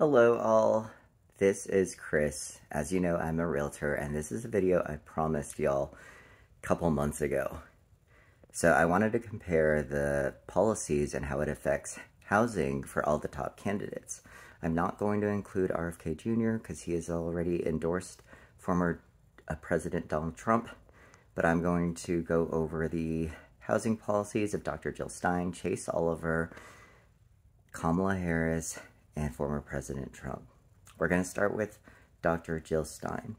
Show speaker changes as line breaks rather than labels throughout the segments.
Hello all, this is Chris. As you know, I'm a realtor, and this is a video I promised y'all a couple months ago. So I wanted to compare the policies and how it affects housing for all the top candidates. I'm not going to include RFK Jr. because he has already endorsed former President Donald Trump, but I'm going to go over the housing policies of Dr. Jill Stein, Chase Oliver, Kamala Harris, and former President Trump. We're going to start with Dr. Jill Stein.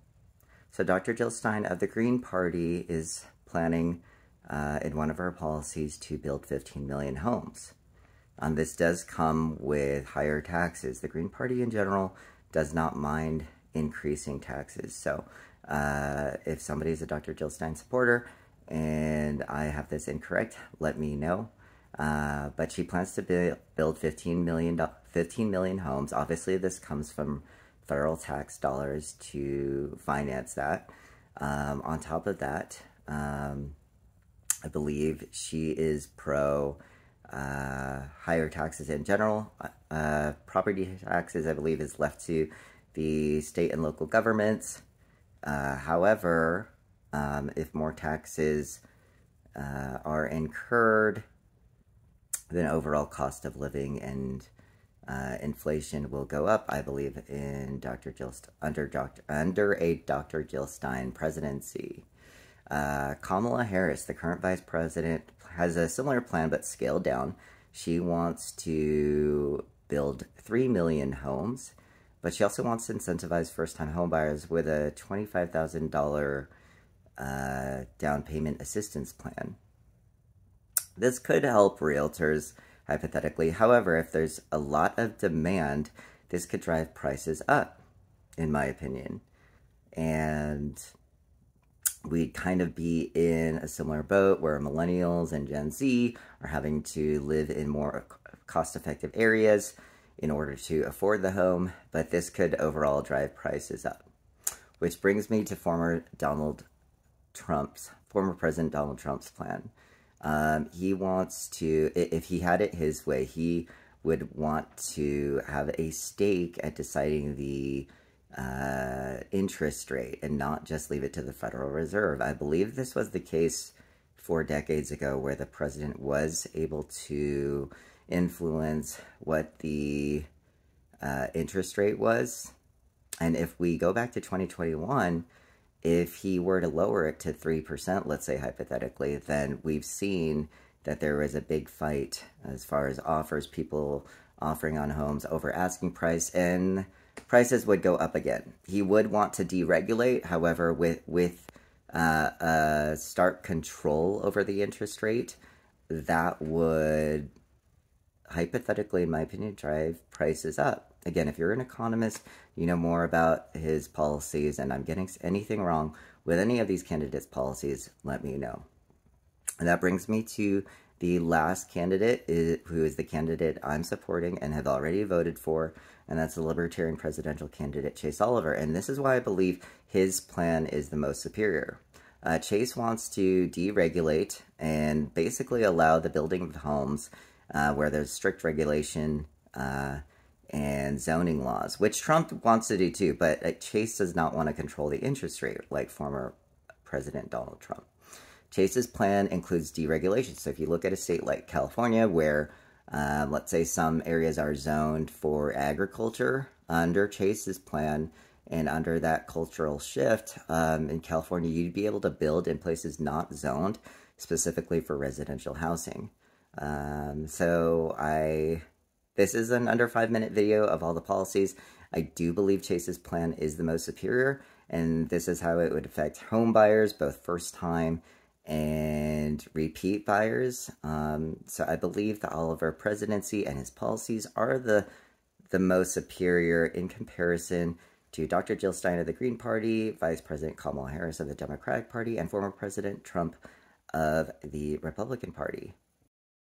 So Dr. Jill Stein of the Green Party is planning in one of her policies to build 15 million homes. This does come with higher taxes. The Green Party in general does not mind increasing taxes. So if somebody is a Dr. Jill Stein supporter and I have this incorrect, let me know. But she plans to build 15 million homes. Obviously, this comes from federal tax dollars to finance that. On top of that, I believe she is pro higher taxes in general. Property taxes, I believe, is left to the state and local governments. However, if more taxes are incurred, then overall cost of living and inflation will go up, I believe, in under a Dr. Jill Stein presidency. Kamala Harris, the current vice president, has a similar plan but scaled down. She wants to build 3 million homes, but she also wants to incentivize first-time homebuyers with a $25,000 down payment assistance plan. This could help realtors, hypothetically. However, if there's a lot of demand, this could drive prices up, in my opinion. And we'd kind of be in a similar boat where millennials and Gen Z are having to live in more cost-effective areas in order to afford the home, but this could overall drive prices up. Which brings me to former President Donald Trump's plan. He wants to, if he had it his way, he would want to have a stake at deciding the interest rate and not just leave it to the Federal Reserve. I believe this was the case 4 decades ago where the president was able to influence what the interest rate was. And if we go back to 2021, if he were to lower it to 3%, let's say hypothetically, then we've seen that there was a big fight as far as offers, people offering on homes over asking price, and prices would go up again. He would want to deregulate, however, with stark control over the interest rate, that would, hypothetically, in my opinion, drive prices up. Again, if you're an economist, you know more about his policies, and I'm getting anything wrong with any of these candidates' policies, let me know. And that brings me to the last candidate, who is the candidate I'm supporting and have already voted for, and that's the Libertarian presidential candidate, Chase Oliver. And this is why I believe his plan is the most superior. Chase wants to deregulate and basically allow the building of homes where there's strict regulation and zoning laws, which Trump wants to do too, but Chase does not want to control the interest rate like former President Donald Trump. Chase's plan includes deregulation. So if you look at a state like California, where let's say some areas are zoned for agriculture, under Chase's plan and under that cultural shift in California, you'd be able to build in places not zoned specifically for residential housing. This is an under 5-minute video of all the policies. I do believe Chase's plan is the most superior, and this is how it would affect home buyers, both first-time and repeat buyers. So I believe the Oliver presidency and his policies are the most superior in comparison to Dr. Jill Stein of the Green Party, Vice President Kamala Harris of the Democratic Party, and former President Trump of the Republican Party.